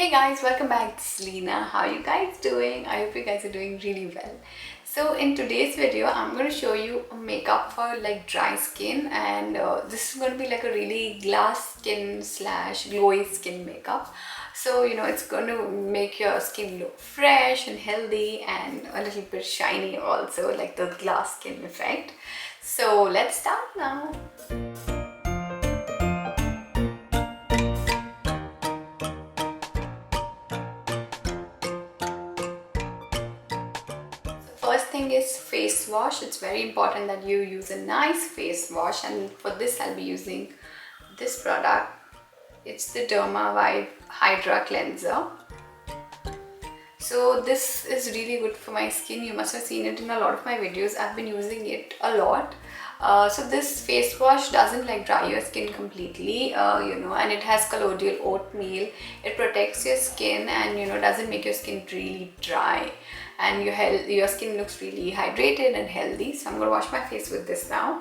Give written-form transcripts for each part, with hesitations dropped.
Hey guys, welcome back. This is Leena. How are you guys doing? I hope you guys are doing really well. So in today's video, I'm going to show you a makeup for like dry skin, and this is going to be like a really glass skin slash glowy skin makeup. So it's going to make your skin look fresh and healthy and a little bit shiny also, like the glass skin effect. So let's start now. First thing is face wash. It's very important that you use a nice face wash, and for this I'll be using this product. It's the Dermavive HYDRA cleanser. So this is really good for my skin. You must have seen it in a lot of my videos. I've been using it a lot. So this face wash doesn't like dry your skin completely, and it has colloidal oatmeal. It protects your skin and doesn't make your skin really dry, and your skin looks really hydrated and healthy. So I'm going to wash my face with this now.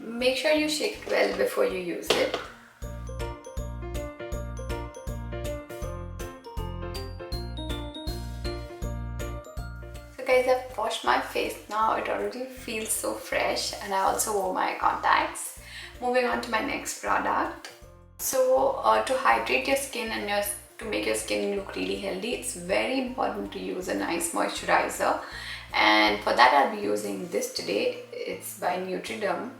Make sure you shake it well before you use it. Guys, I've washed my face now. It already feels so fresh, and I also wore my contacts. Moving on to my next product. So to hydrate your skin and to make your skin look really healthy, it's very important to use a nice moisturizer, and for that I'll be using this today. It's by Neutriderm.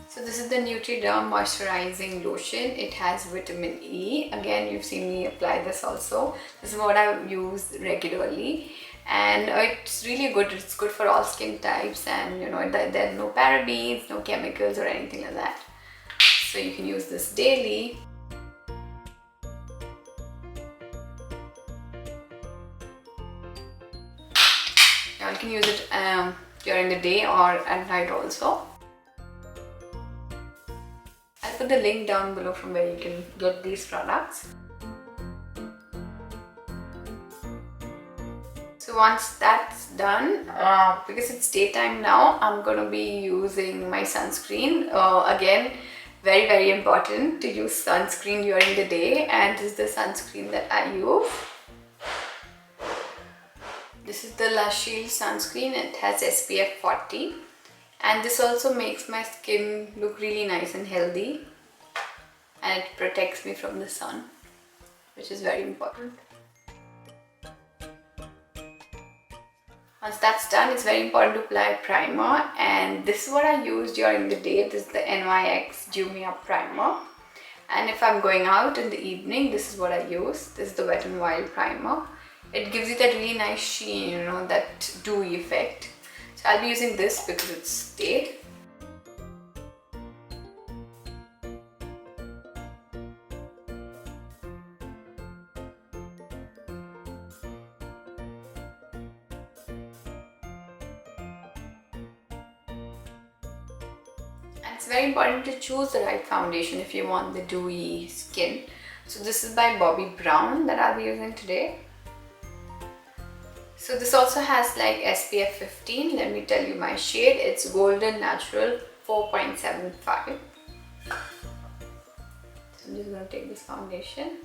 So this is the Neutriderm Moisturising Lotion. It has vitamin E. Again, you've seen me apply this also. This is what I use regularly, and it's really good. It's good for all skin types, and there's no parabens, no chemicals or anything like that. So you can use this daily. Now you can use it during the day or at night also. I'll put the link down below from where you can get these products. So once that's done, because it's daytime now, I'm going to be using my sunscreen. Again, very important to use sunscreen during the day, and this is the sunscreen that I use. This is the LaShield Sunscreen. It has SPF 40. And this also makes my skin look really nice and healthy, and it protects me from the sun, which is very important. Once that's done, it's very important to apply a primer, and this is what I use during the day. This is the NYX Dew Me Up Primer, and if I'm going out in the evening, this is what I use. This is the Wet n Wild Primer. It gives you that really nice sheen, that dewy effect. So I'll be using this because it's day. And it's very important to choose the right foundation if you want the dewy skin. So this is by BOBBI Brown that I'll be using today. So this also has like SPF 15. Let me tell you my shade. It's Golden Natural 4.75. So I'm just going to take this foundation.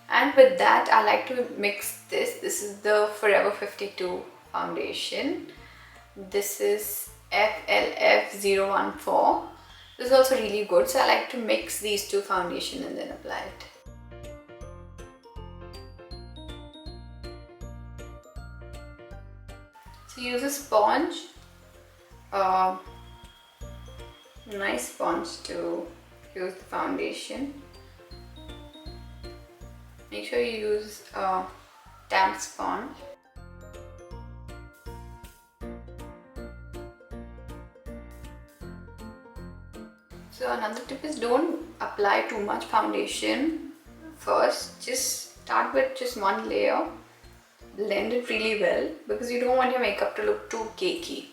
And with that, I like to mix this. This is the Forever 52 foundation. This is FLF014. This is also really good. So I like to mix these two foundations and then apply it. So use a sponge, nice sponge to use the foundation. Make sure you use a damp sponge. So another tip is don't apply too much foundation first. Just start with just one layer. Blend it really well because you don't want your makeup to look too cakey.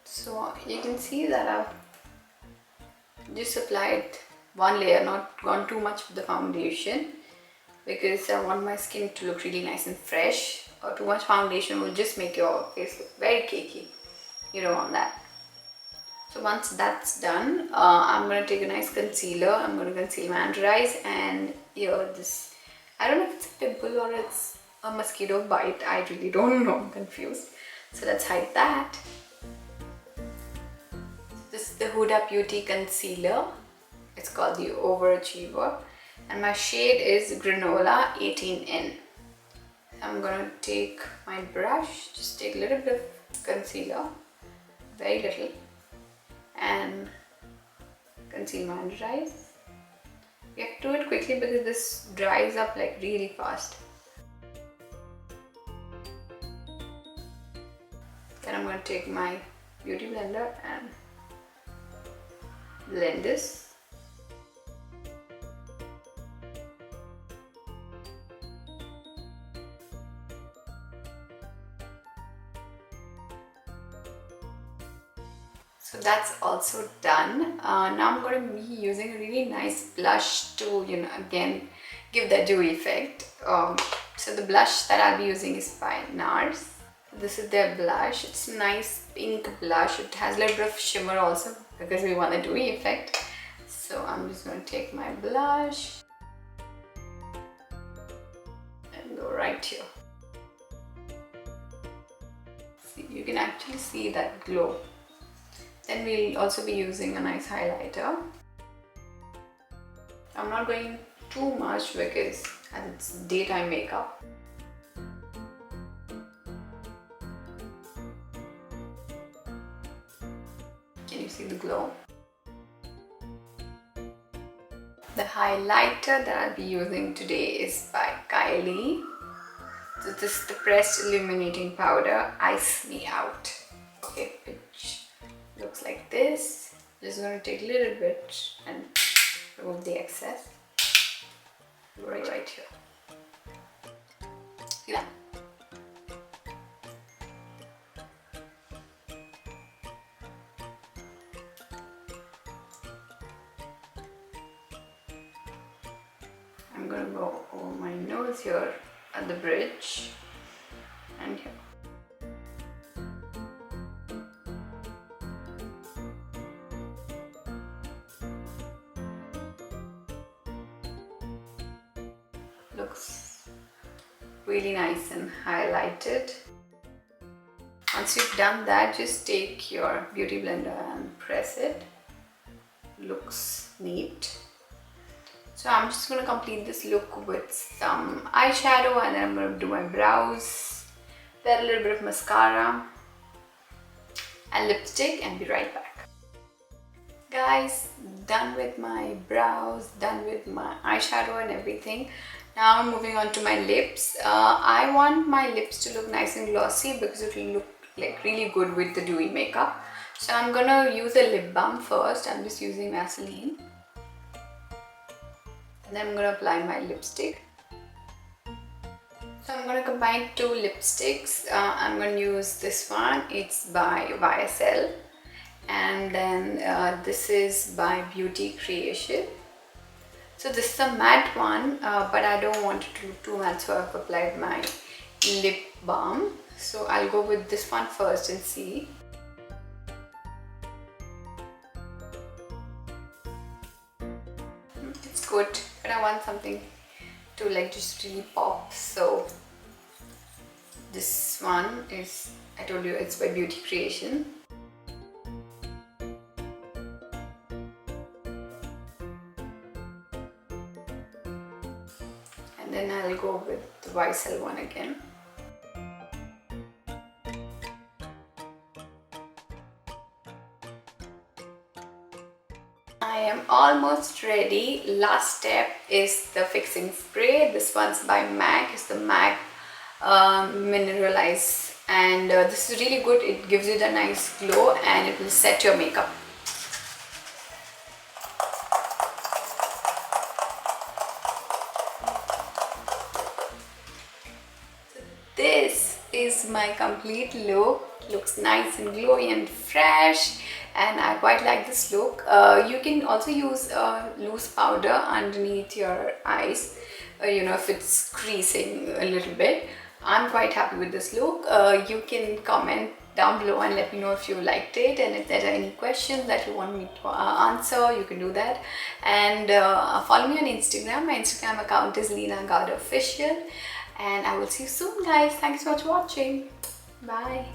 So you can see that I've just applied one layer, not gone too much with the foundation, because I want my skin to look really nice and fresh or too much foundation will just make your face look very cakey. You don't want that. So once that's done, I'm going to take a nice concealer. I'm going to conceal my under eyes, and here this, I don't know if it's a pimple or it's a mosquito bite. I really don't know, I'm confused. So let's hide that. This is the Huda Beauty Concealer. It's called the Overachiever, and my shade is Granola 18N. I'm going to take my brush, just take a little bit of concealer, very little, and conceal my under eyes. You have to do it quickly because this dries up like really fast. Then I'm going to take my beauty blender and blend this. So that's also done. Now I'm going to be using a really nice blush to, again give that dewy effect. So the blush that I'll be using is by NARS. This is their blush. It's a nice pink blush. It has a little bit of shimmer also because we want a dewy effect. So I'm just going to take my blush and go right here. See, you can actually see that glow. Then we'll also be using a nice highlighter. I'm not going too much because as it's daytime makeup. Can you see the glow? The highlighter that I'll be using today is by KYLIE. So this is the pressed illuminating powder, Ice Me Out. Okay, which looks like this. Just going to take a little bit and remove the excess. Right here. See that? I'm going to go over my nose here at the bridge and here. Looks really nice and highlighted. Once you've done that, just take your beauty blender and press it. Looks neat. So I'm just going to complete this look with some eyeshadow, and then I'm going to do my brows, then a little bit of mascara and lipstick, and be right back. Guys, done with my brows, done with my eyeshadow and everything. Now I'm moving on to my lips. I want my lips to look nice and glossy because it will look like really good with the dewy makeup. So I'm gonna use a lip balm first. I'm just using Vaseline. And then I'm gonna apply my lipstick. So I'm gonna combine two lipsticks. I'm gonna use this one. It's by YSL. And then this is by Beauty Creation. So this is a matte one, but I don't want it to look too matte, so I've applied my lip balm. So I'll go with this one first and see. It's good, but I want something to like just really pop. So this one is, I told you, it's by Beauty Creation. And then I'll go with the YSL one again. I am almost ready. Last step is the fixing spray. This one's by MAC. It's the MAC Mineralize, and this is really good. It gives you the nice glow and it will set your makeup. This is my complete look. Looks nice and glowy and fresh, and I quite like this look. You can also use loose powder underneath your eyes, if it's creasing a little bit. I'm quite happy with this look. You can comment down below and let me know if you liked it, and if there are any questions that you want me to answer, you can do that. And follow me on Instagram. My Instagram account is Leena Official, and I will see you soon, guys. Thanks so much for watching. Bye.